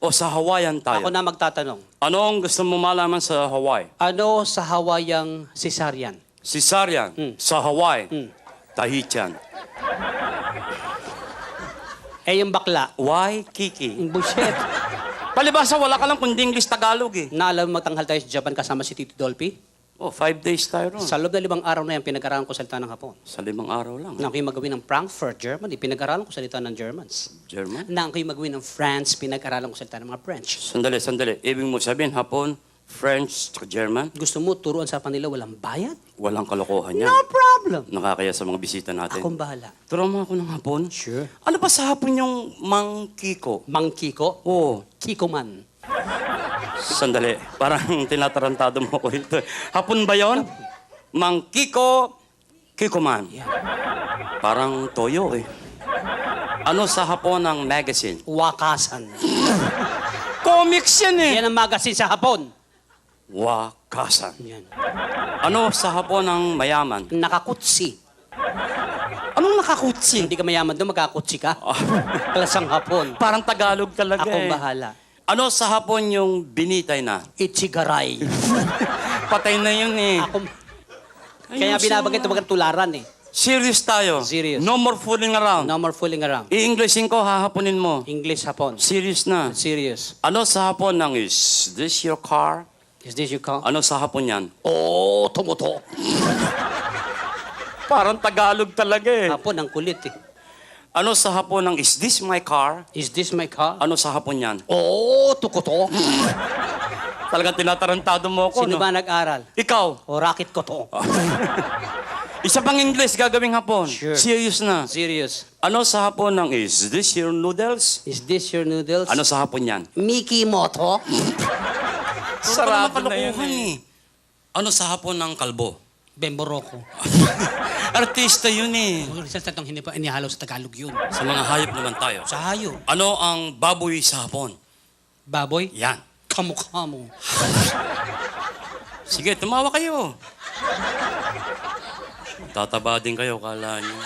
O sa Hawaiian tayo? Ako na magtatanong. Ano ang gusto mo malaman sa Hawaii? Ano sa Hawaiiang cesarean? Cesarean. Sa Hawaii. Tahitian. Eh, yung bakla. Why, Kiki? Bullshit. Palibasa, wala ka lang kundi English Tagalog eh. Naalam mo matanghal tayo sa Japan kasama si Tito Dolphy? Oh, 5 days tayo ron. Sa loob ng 5 araw na yan, pinag-aralan ko salita ng Hapon. Sa 5 araw lang. Na ako'y magawin ng Frankfurt, Germany, pinag-aralan ko salita ng Germans. German? Na ako'y magawin ng France, pinag-aralan ko salita ng mga French. Sandali. Ibig mo sabihin, Hapon, French, German, Gusto mo turuan sa kanila walang bayad? walang kalokohan yan. No problem. Nakakaya sa mga bisita natin. Akong bahala. Turuan mo ako ng Hapon. Sure. Ano ba sa Hapon yung Mang Kiko? Mang Kiko? Oh, Kiko man. sandali. Parang tinatarantado mo ko ito. Hapon ba yon? Mang Kiko, Kiko man. Parang toyo eh. Ano sa Hapon ang magazine? Wakasan. Comics yan eh. Yan ang magazine sa Hapon. Wakasan. Yan. Ano sa Hapon ang mayaman? Nakakutsi. Anong nakakutsi? Hindi ka mayaman doon, magkakutsi ka. Klasang Hapon. Parang Tagalog talaga Akong eh. bahala. Ano sa Hapon yung binitay na? Ichigaray. Patay na yun eh. Ako, kaya binabagay ito tularan eh. Serious tayo. Serious. No more fooling around. No more fooling around. I-Englishin ko, hahaponin mo. English Hapon. Serious na. Serious. Ano sa Hapon ng is this your car? Is this your car? Ano sa Hapon yan? Oh, tumuto. Parang Tagalog talaga eh. Hapon, ang kulit eh. Ano sa Hapon ng is this my car? Is this my car? Ano sa Hapon yan? Oh, tukuto. Talagang tinatarantado mo ako, Sino no? ba nag-aral? Ikaw. O, racket ko to. Isa pang English gagawing Hapon. Sure. Serious na. Serious. Ano sa Hapon ng is this your noodles? Is this your noodles? Ano sa Hapon yan? Mickey Moto? Sarado na yun eh. Ano sa Hapon ng kalbo? Bemboroko. Artista yun eh. Sa tatong hindi pa inihalo sa Tagalog yun. Sa mga hayop naman tayo. Sa hayo. Ano ang baboy sa Hapon? Baboy? Yan. Kamukha mo. Sige, tumawa kayo. Tataba din kayo, kala nyo.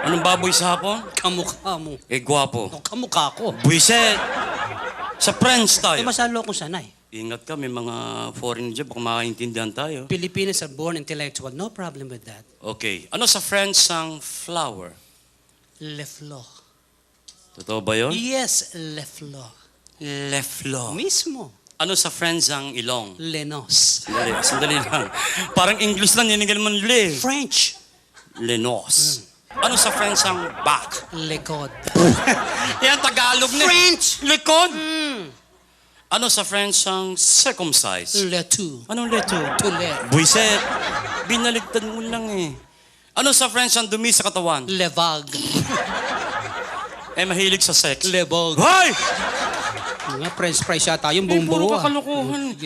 Anong baboy sa Hapon? Kamukha mo. Eh, gwapo. O, kamukha ko. Buiset! Sa French Eh, tayo. masalo akong sanay. Ingat ka, may mga foreign job, baka makaintindihan tayo. Filipinos are born intellectual. No problem with that. Okay. Ano sa French ang flower? Le fleur. Totoo ba yun? Yes, le fleur. Le fleur. Mismo. Ano sa French ang ilong? Lenos. Sandali lang. Parang English lang, ninigil mo le. French. Lenos. Ano sa French ang back? Lekod. Yan, Tagalog na. French. Likod. Ano sa French ang circumcise? Le tout. Anong leto? Tule. Buiset. Binaligtad mo lang eh. Ano sa French ang dumi sa katawan? Le vague. Eh, mahilig sa sex. Le vogue. Hoy! Mga French fries yata yung Eh, buong buo. puro kakalukuhan.